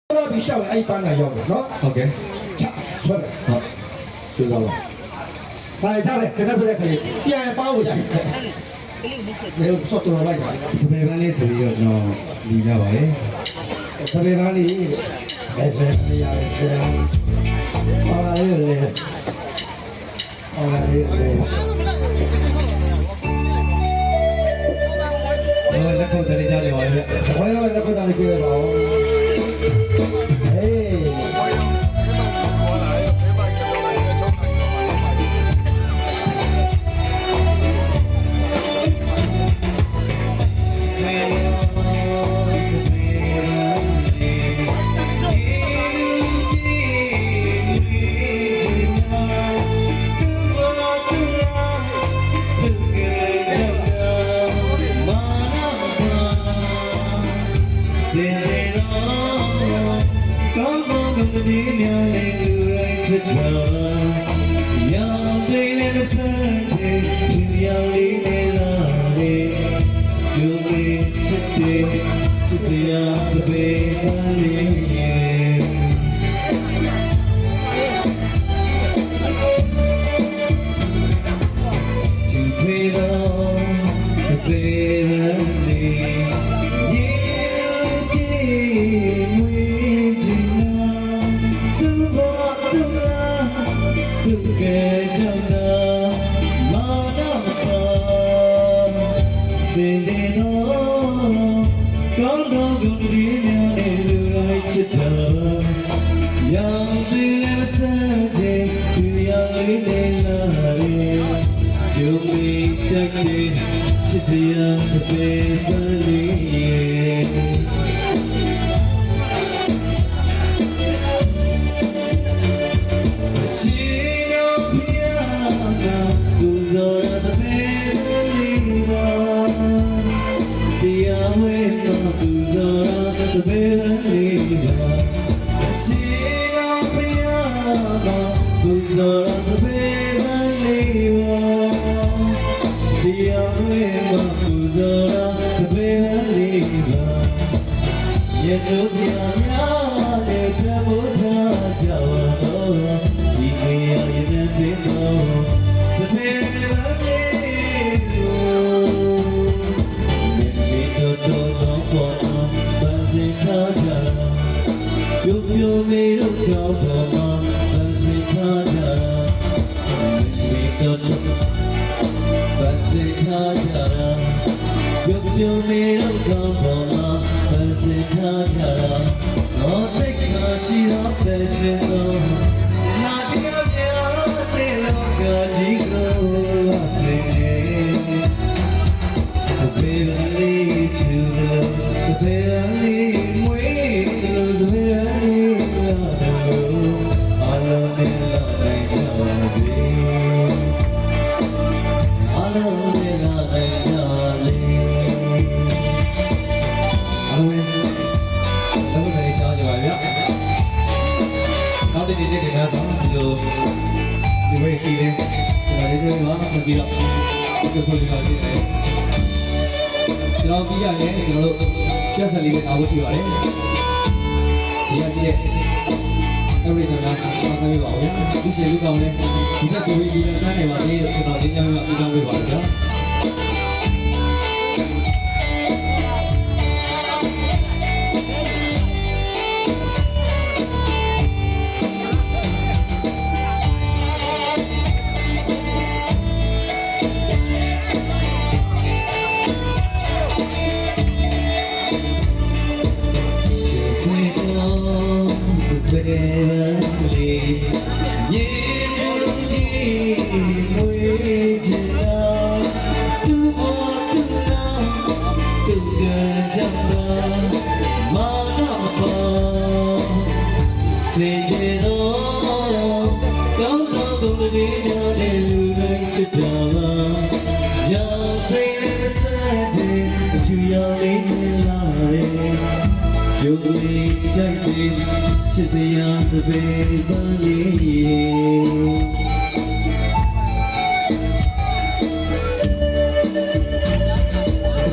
比上来一般来要的，喏。OK， 错了，好，就这了。来，他嘞，这个是嘞可以，185的，没有说多少万的。စပယ်ပန်းလေးဆိုပြီးတော့ကျွန်တော်ညီကြပါလေ这边哪里？哎，这里呀，这，好了，有嘞，好了，有嘞。လက်ခုပ်တလေးကြားနေပါလေ我要在口袋里给的包。哎。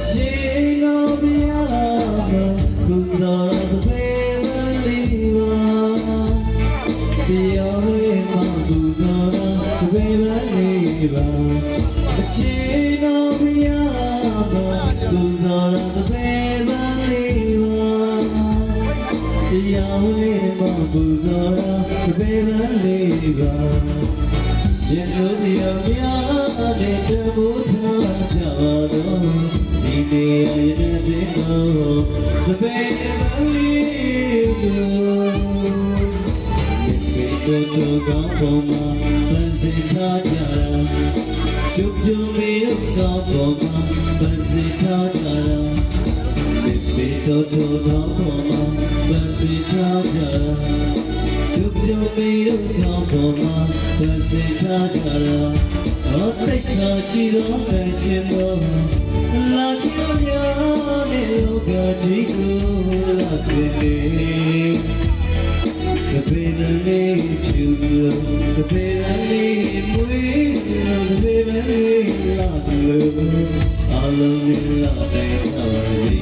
She know the other, who's all the way. ပါအရှိတော်ဘုရားတော်သူစောတော်သဘေပန်းလေးပါတရားဝေးမှာသူစောတော်သဘေပန်းလေးပါရေလို့တရားများတဲ့တမိုးထားကြပါတော့ဒီနေရာရဲ့တဲ့တော်သဘေပန်းလေးပါတို့ကောင်းပေါ်မှာပန်းစင်ထားကြတာကျုပ်တို့မေကောင်းပေါ်မှာပန်းစင်ထားကြတာဒီတို့ကောင်းပေါ်မှာပန်းစင်ထားကြတာကျုပ်တို့မေကောင်းပေါ်မှာပန်းစင်ထားကြတာဟောတိတ်ခါရှိတော်ပဲရှင်တော်လာကြောင်ရတဲ့လောကကြီးကိုလာစေစပေဒလေးဖြူလို့စပေဒလေးမွေးလို့စပေဒလေးလာလို့အလုံးလေးလာတဲ့တော်စီ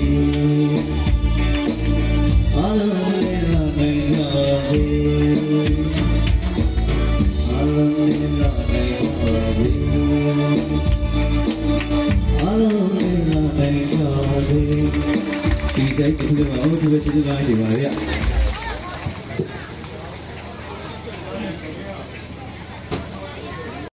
အလုံးလေးလာတဲ့တော်စီအလုံးလေးလာတဲ့တော်စီအလုံးလေးလာတဲ့တော်စီဒီစိတ်ကလည်းဘာလို့ဒီလိုချစ်နေပါလဲ